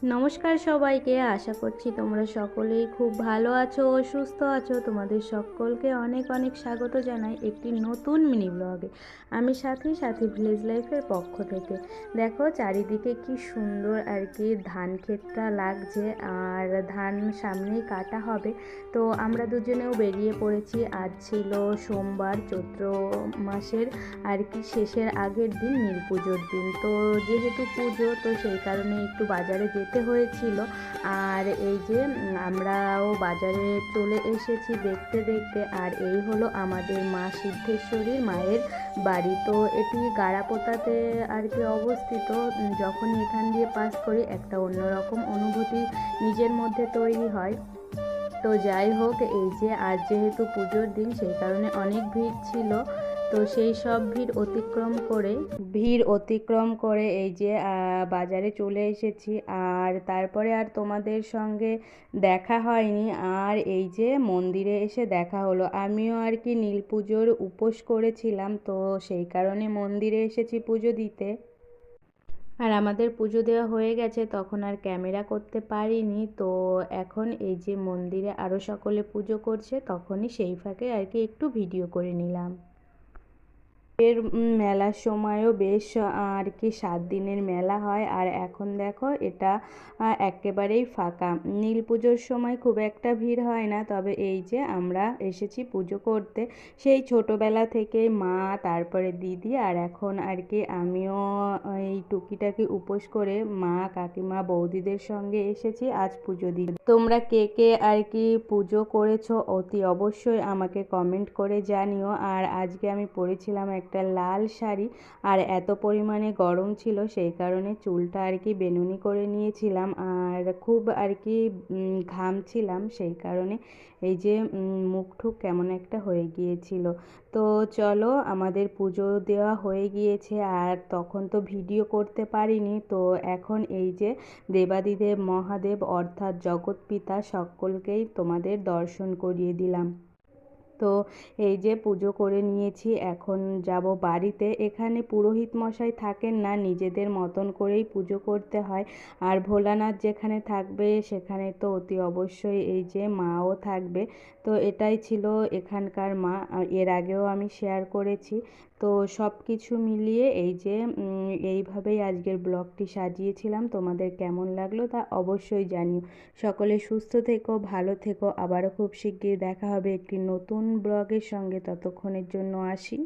নমস্কার সবাইকে, আশা করছি তোমরা সকলেই খুব ভালো আছো ও সুস্থ আছো। তোমাদের সকলকে অনেক অনেক স্বাগত জানাই একটি নতুন মিনি ব্লগে। আমি সাথী ভিলেজ লাইফের পক্ষ থেকে। দেখো চারিদিকে কি সুন্দর আর কি ধান ক্ষেতটা লাগছে, আর ধান সামনেই কাটা হবে। তো আমরা দুজনেও বেরিয়ে পড়েছি। আজ ছিল সোমবার, চৈত্র মাসের আর কি শেষের আগের দিন, নীল পুজোর দিন। তো যেহেতু পুজো, তো সেই কারণে একটু বাজারে যেতে হয়েছিল। আর এই যে আমরাও বাজারে চলে এসেছি দেখতে দেখতে। আর এই হলো আমাদের মা সিদ্ধেশ্বরীর মায়ের বাড়ি। তো এটি গাড়াপোতাতে আর কি অবস্থিত। যখনই এখান দিয়ে পাস করি একটা অন্যরকম অনুভূতি নিজের মধ্যে তৈরি হয়। তো যাই হোক, এই যে আজ যেহেতু পুজোর দিন, সেই কারণে অনেক ভিড় ছিল। তো সেই সব ভিড় অতিক্রম করে এই যে বাজারে চলে এসেছি। আর তারপরে আর তোমাদের সঙ্গে দেখা হয়নি। আর এই যে মন্দিরে এসে দেখা হলো। আমিও আর কি নীল পুজোর উপোস করেছিলাম, তো সেই কারণে মন্দিরে এসেছি পুজো দিতে। আর আমাদের পুজো দেওয়া হয়ে গেছে, তখন আর ক্যামেরা করতে পারিনি। তো এখন এই যে মন্দিরে আরও সকলে পুজো করছে, তখনই সেই ফাঁকে আর কি একটু ভিডিও করে নিলাম। এর মেলার সময়ও বেশ আর কি 7 দিনের মেলা হয়। আর এখন দেখো এটা একেবারেই ফাঁকা। নীল পুজোর সময় খুব একটা ভিড় হয় না, তবে এই যে আমরা এসেছি পুজো করতে সেই ছোটোবেলা থেকে মা, তারপরে দিদি, আর এখন আর কি আমিও এই টুকিটাকি উপোস করে মা, কাকিমা, বৌদিদের সঙ্গে এসেছি আজ পুজো দিতে। তোমরা কে কে আর কি পুজো করেছো অতি অবশ্যই আমাকে কমেন্ট করে জানিও। আর আজকে আমি পরেছিলাম একটা লাল শাড়ি। আর এত পরিমাণে গরম ছিল, সেই কারণে চুলটা আর কি বেনুনি করে নিয়েছিলাম। আর খুব আর কি ঘামছিলাম, সেই কারণে এই যে মুখ ঠুক কেমন একটা হয়ে গিয়েছিল। তো চলো, আমাদের পুজো দেওয়া হয়ে গিয়েছে। আর তখন তো ভিডিও করতে পারিনি। তো এখন এই যে দেবাদিদেব মহাদেব অর্থাৎ জগৎপিতা সকলকেই তোমাদের দর্শন করিয়ে দিলাম। তো এই যে পুজো করে নিয়েছি, এখন যাব বাড়িতে। এখানে পুরোহিত মশাই থাকেন না, নিজেদের মতন করেই পুজো করতে হয়। আর ভোলানাথ যেখানে থাকবে সেখানে তো অতি অবশ্যই এই যে মাও থাকবে। তো এটাই ছিল এখানকার মা। এর আগেও আমি শেয়ার করেছি। তো সব কিছু মিলিয়ে এই যে এইভাবেই আজকের ব্লগটি সাজিয়েছিলাম। তোমাদের কেমন লাগলো তা অবশ্যই জানিও। সকলে সুস্থ থেকো, ভালো থেকো। আবারও খুব শিগগির দেখা হবে একটি নতুন ব্লগের সঙ্গে। ততক্ষণের জন্য আসি।